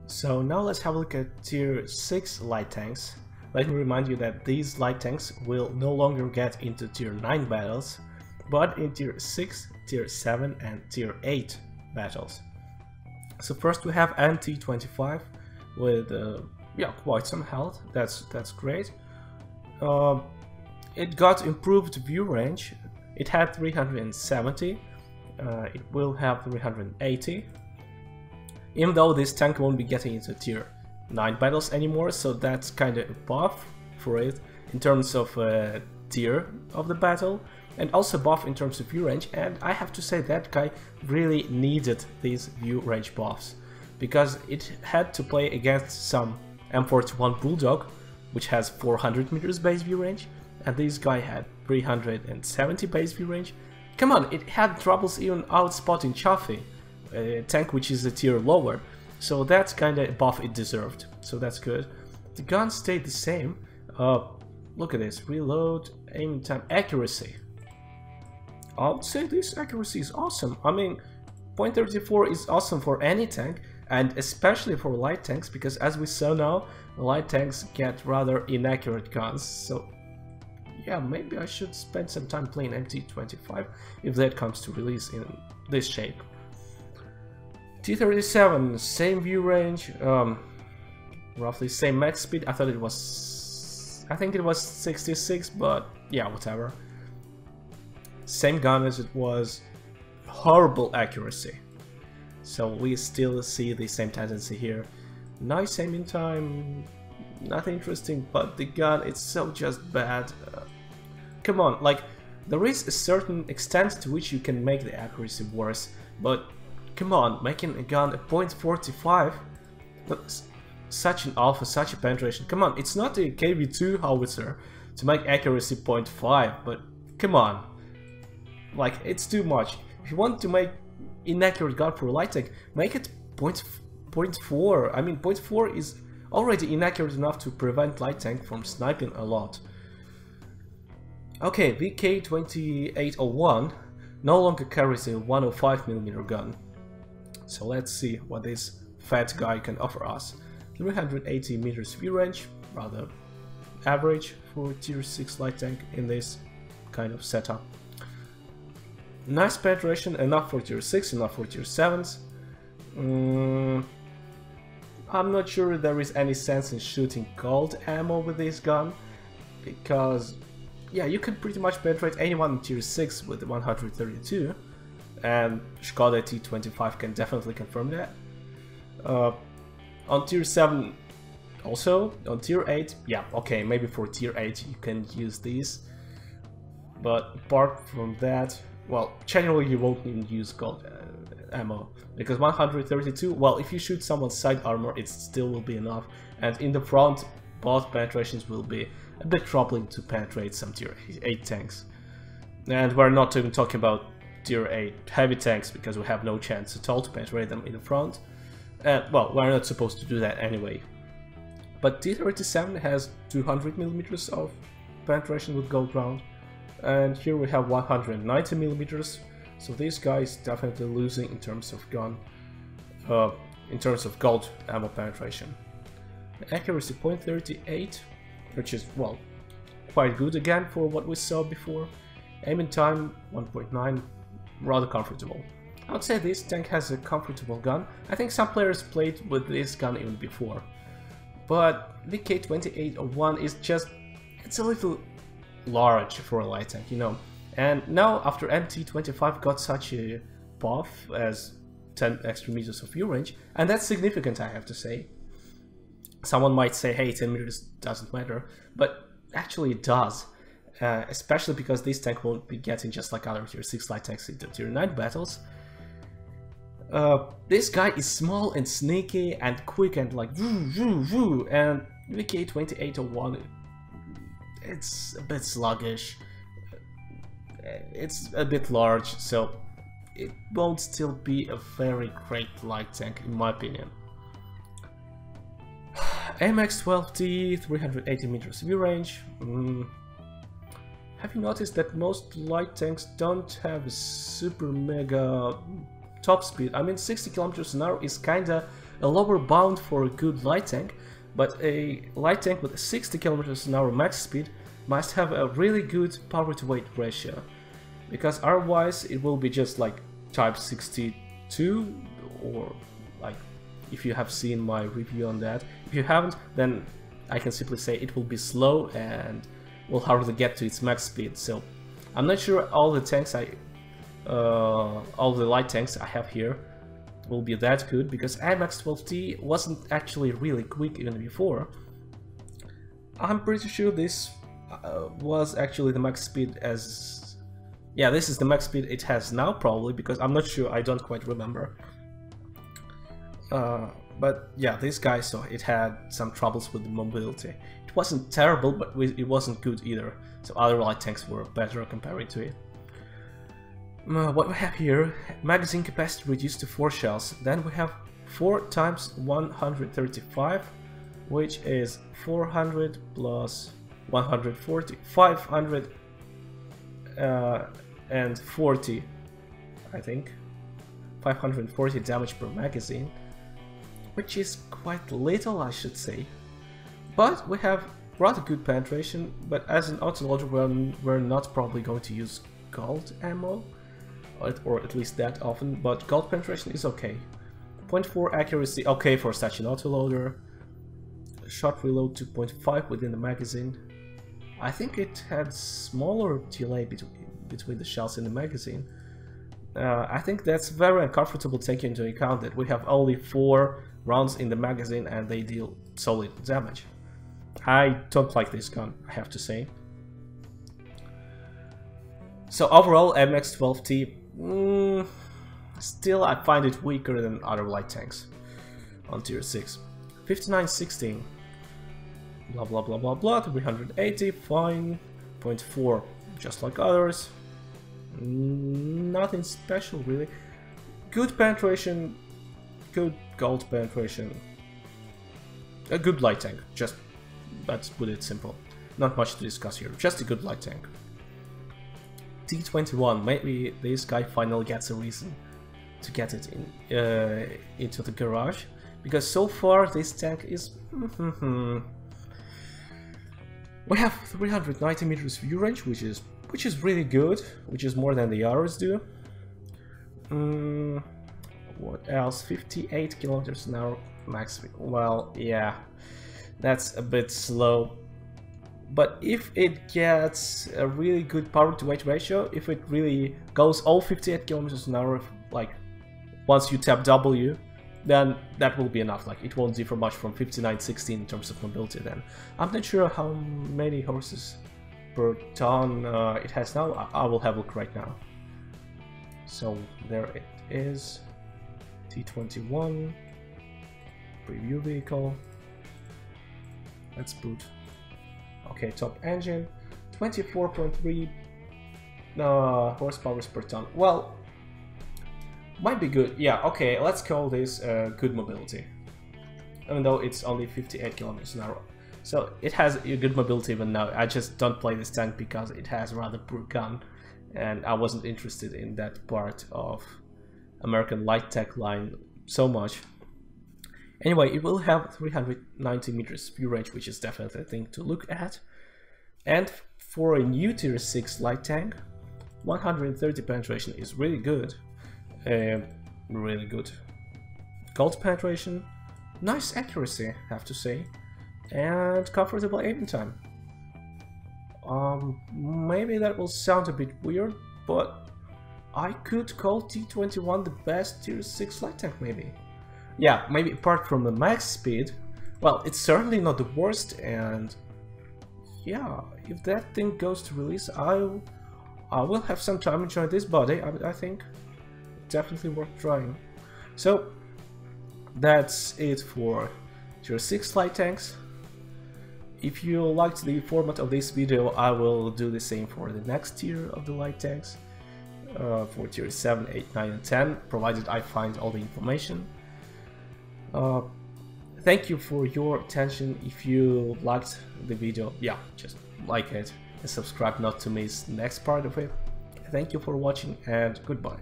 So now let's have a look at tier 6 light tanks. Let me remind you that these light tanks will no longer get into tier 9 battles, but in tier 6, tier 7 and tier 8 battles. So first we have NT25 with quite some health. That's great. It got improved view range. It had 370. It will have 380. Even though this tank won't be getting into tier 9 battles anymore, so that's kind of a buff for it in terms of tier of the battle, and also buff in terms of view range. And I have to say that guy really needed these view range buffs, because it had to play against some M41 Bulldog, which has 400 meters base view range, and this guy had 370 base view range. Come on, it had troubles even outspotting Chaffee, a tank which is a tier lower, so that's kinda a buff it deserved, so that's good. The gun stayed the same. Look at this, reload, aim time, accuracy. I would say this accuracy is awesome. I mean, .34 is awesome for any tank, and especially for light tanks, because as we saw now, light tanks get rather inaccurate guns, so yeah, maybe I should spend some time playing NT25 if that comes to release in this shape. T37, same view range, roughly same max speed. I think it was 66, but yeah, whatever. Same gun as it was, horrible accuracy. So we still see the same tendency here. Nice aiming time, nothing interesting, but the gun, it's so just bad. Come on, like, there is a certain extent to which you can make the accuracy worse, but come on, making a gun a .45, but such an alpha, such a penetration. Come on, it's not a KV2 howitzer to make accuracy 0.5, but come on, like, it's too much. If you want to make inaccurate gun for a light tank, make it 0.4. I mean, 0.4 is already inaccurate enough to prevent light tank from sniping a lot. Okay, VK2801 no longer carries a 105mm gun. So let's see what this fat guy can offer us. 380 meters view range, rather average for tier 6 light tank in this kind of setup. Nice penetration, enough for tier 6, enough for tier 7s. I'm not sure there is any sense in shooting gold ammo with this gun, because yeah, you can pretty much penetrate anyone in tier 6 with 132, and Skoda T25 can definitely confirm that. On tier 7 also, on tier 8, yeah, okay, maybe for tier 8 you can use these, but apart from that, well, generally you won't even use gold ammo, because 132, well, if you shoot someone's side armor, it still will be enough, and in the front, both penetrations will be a bit troubling to penetrate some tier 8 tanks. And we're not even talking about tier 8 heavy tanks, because we have no chance at all to penetrate them in the front. Well, we're not supposed to do that anyway. But T37 has 200mm of penetration with gold round, and here we have 190mm, so this guy is definitely losing in terms of gun, in terms of gold ammo penetration. Accuracy 0.38, which is, well, quite good again for what we saw before. Aiming time 1.9, rather comfortable. I would say this tank has a comfortable gun. I think some players played with this gun even before. But VK2801 is just, it's a little large for a light tank, you know. And now after NT25 got such a buff as 10 extra meters of view range, and that's significant, I have to say. Someone might say, hey, 10 meters doesn't matter, but actually it does. Especially because this tank won't be getting just like other tier 6 light tanks into tier 9 battles. This guy is small and sneaky and quick and like woo woo woo, and VK2801, it's a bit sluggish, it's a bit large, so it won't still be a very great light tank in my opinion. MX-12T, 380 meters view range. Have you noticed that most light tanks don't have a super mega top speed? I mean, 60 kilometers an hour is kinda a lower bound for a good light tank, but a light tank with 60 km/h max speed must have a really good power to weight ratio, because otherwise it will be just like type 62, or like, if you have seen my review on that. If you haven't, then I can simply say it will be slow and will hardly get to its max speed. So I'm not sure all the tanks all the light tanks I have here will be that good, because AMX 12T wasn't actually really quick even before. I'm pretty sure this was actually the max speed as... yeah, this is the max speed it has now, probably, because I'm not sure, I don't quite remember. But yeah, this guy, so it had some troubles with the mobility. It wasn't terrible, but it wasn't good either, so other light tanks were better compared to it. What we have here, magazine capacity reduced to 4 shells. Then we have 4 times 135, which is 400 plus 140, 540, I think. 540 damage per magazine, which is quite little, I should say. But we have rather good penetration, but as an autoloader we're not probably going to use gold ammo, or at least that often, but gold penetration is okay. 0.4 accuracy, okay for such an autoloader. Shot reload 2.5 within the magazine. I think it had smaller delay between the shells in the magazine. I think that's very uncomfortable, taking into account that we have only 4 rounds in the magazine and they deal solid damage. I don't like this gun, I have to say. So overall, MX-12T, still I find it weaker than other light tanks on tier 6. 5916, blah blah blah blah blah, 380, fine, 0.4, just like others. Nothing special really. Good penetration, good gold penetration. A good light tank, just let's put it simple. Not much to discuss here, just a good light tank. T21, maybe this guy finally gets a reason to get it in into the garage, because so far this tank is we have 390 meters view range, which is really good, which is more than the others do. What else? 58 kilometers an hour max speed. Well, yeah, that's a bit slow. But if it gets a really good power to weight ratio, if it really goes all 58 kilometers an hour, like once you tap W, then that will be enough. Like, it won't differ much from 5916 in terms of mobility. Then I'm not sure how many horses per ton it has now. I will have a look right now. So there it is, T21 preview vehicle. Let's boot. Okay, top engine, 24.3 horsepower per ton. Well, might be good. Yeah, okay, let's call this good mobility, even though it's only 58 kilometers an hour. So it has a good mobility even now. I just don't play this tank because it has a rather poor gun, and I wasn't interested in that part of American light tech line so much. Anyway, it will have 390 meters view range, which is definitely a thing to look at. And for a new tier 6 light tank, 130 penetration is really good. Really good. Gold penetration, nice accuracy, I have to say, and comfortable aiming time. Maybe that will sound a bit weird, but I could call T21 the best tier 6 light tank, maybe. Yeah, maybe apart from the max speed, well, it's certainly not the worst, and yeah, if that thing goes to release, I will have some time enjoying this body. I think definitely worth trying. So that's it for tier 6 light tanks. If you liked the format of this video, I will do the same for the next tier of the light tanks, for tier 7, 8, 9 and 10, provided I find all the information. Thank you for your attention. If you liked the video, yeah, just like it and subscribe not to miss the next part of it. Thank you for watching, and goodbye.